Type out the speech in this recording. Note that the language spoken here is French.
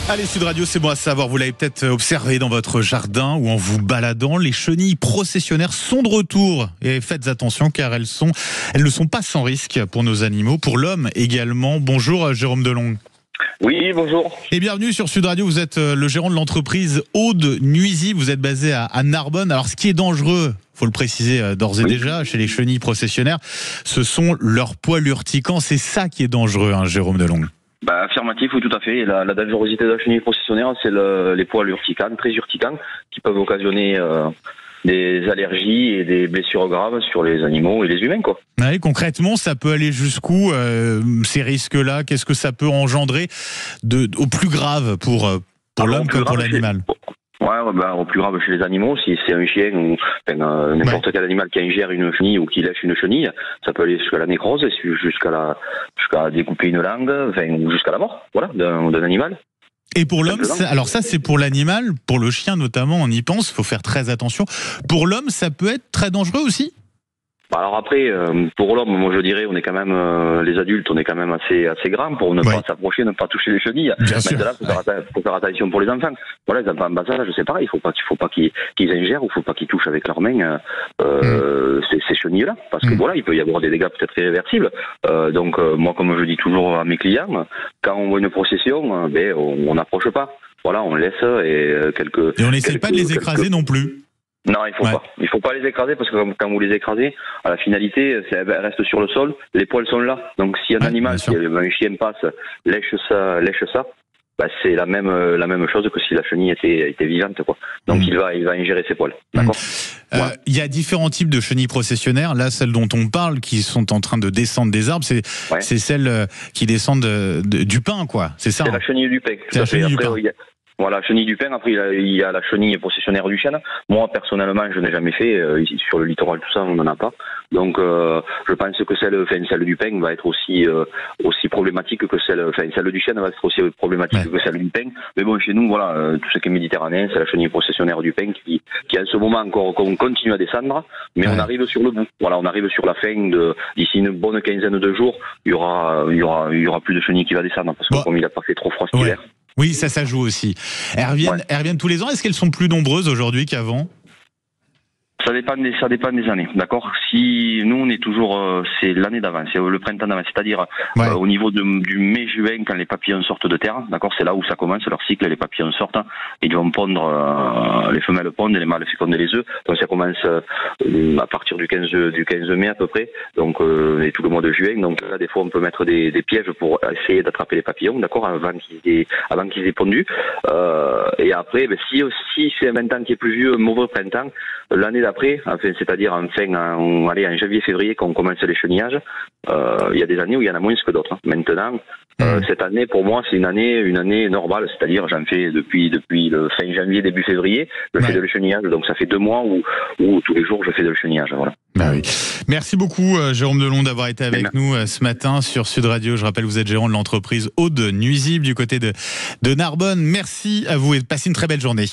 Allez, Sud Radio, c'est bon à savoir. Vous l'avez peut-être observé dans votre jardin ou en vous baladant. Les chenilles processionnaires sont de retour. Et faites attention car elles ne sont pas sans risque pour nos animaux, pour l'homme également. Bonjour Jérôme Delong. Oui, bonjour. Et bienvenue sur Sud Radio. Vous êtes le gérant de l'entreprise Aude Nuisible. Vous êtes basé à Narbonne. Alors, ce qui est dangereux, faut le préciser d'ores et déjà, chez les chenilles processionnaires, ce sont leurs poils urticants. C'est ça qui est dangereux, Jérôme Delong. Affirmatif, oui, tout à fait. La dangerosité de la chenille processionnaire, c'est les poils urticants, très urticants, qui peuvent occasionner des allergies et des blessures graves sur les animaux et les humains, quoi. Ouais, concrètement, ça peut aller jusqu'où ces risques-là? Qu'est-ce que ça peut engendrer au plus grave pour l'homme comme pour l'animal? Au plus grave chez les animaux, si c'est un chien ou n'importe quel animal qui ingère une chenille ou qui lèche une chenille, ça peut aller jusqu'à la nécrose, jusqu'à découper une langue, ou jusqu'à la mort, d'un animal. Et pour l'homme, alors ça c'est pour l'animal, pour le chien notamment, on y pense, il faut faire très attention. Pour l'homme, ça peut être très dangereux aussi? Alors après, pour l'homme, moi je dirais, on est quand même, les adultes, on est quand même assez grands pour ne pas s'approcher, ne pas toucher les chenilles. Maintenant, faut faire attention pour les enfants. Voilà, les enfants en bas âge, c'est pareil, il faut pas qu'ils ingèrent ou faut pas qu'ils touchent avec leurs mains ces chenilles-là, parce que il peut y avoir des dégâts peut-être irréversibles. Donc moi, comme je dis toujours à mes clients, quand on voit une procession, on n'approche pas. Voilà, on laisse et on n'essaie pas de les écraser non plus. Non, il faut pas. Il faut pas les écraser parce que quand vous les écrasez, à la finalité, elles restent sur le sol, les poils sont là. Donc si un animal, si un chien passe, lèche ça, c'est la même chose que si la chenille était vivante, quoi. Donc il va ingérer ses poils. D'accord. Il y a différents types de chenilles processionnaires. Là, celles dont on parle, qui sont en train de descendre des arbres, c'est celles qui descendent du pin, quoi. C'est ça. C'est la chenille du pin. C'est la chenille du pin. Voilà, chenille du pin. Après, il y a la chenille processionnaire du chêne. Moi, personnellement, je n'ai jamais fait. Ici, sur le littoral, tout ça, on n'en a pas. Donc, je pense que celle du pin va être aussi problématique que celle du chêne va être aussi problématique que celle du pin. Mais bon, chez nous, tout ce qui est méditerranéen, c'est la chenille processionnaire du pin qui en ce moment encore continue à descendre. Mais on arrive sur le bout. Voilà, on arrive sur la fin d'ici une bonne quinzaine de jours, il y aura plus de chenilles qui va descendre parce que comme il a pas fait trop froid cet hiver. Oui, ça joue aussi. Elles reviennent tous les ans. Est-ce qu'elles sont plus nombreuses aujourd'hui qu'avant? Ça dépend des années, d'accord. Si nous on est toujours, c'est l'année d'avant, c'est le printemps d'avant, c'est-à-dire au niveau du mai-juin quand les papillons sortent de terre, d'accord, c'est là où ça commence leur cycle, les papillons sortent, ils vont pondre, les femelles pondent et les mâles fécondent les œufs, donc ça commence à partir du 15 mai à peu près, donc et tout le mois de juin, donc là des fois on peut mettre des pièges pour essayer d'attraper les papillons, d'accord, avant qu'ils aient pondu, et après, si c'est un printemps qui est pluvieux, un mauvais printemps, l'année d'après, c'est-à-dire en janvier-février qu'on commence les chenillages, il y a des années où il y en a moins que d'autres. Maintenant, cette année, pour moi, c'est une année normale, c'est-à-dire j'en fais depuis le fin janvier, début février, je fais de chenillage, donc ça fait 2 mois où tous les jours je fais de chenillage. Voilà. Oui. Merci beaucoup Jérôme Delong d'avoir été avec nous ce matin sur Sud Radio. Je rappelle, vous êtes gérant de l'entreprise Aude Nuisible du côté de Narbonne. Merci à vous et passez une très belle journée.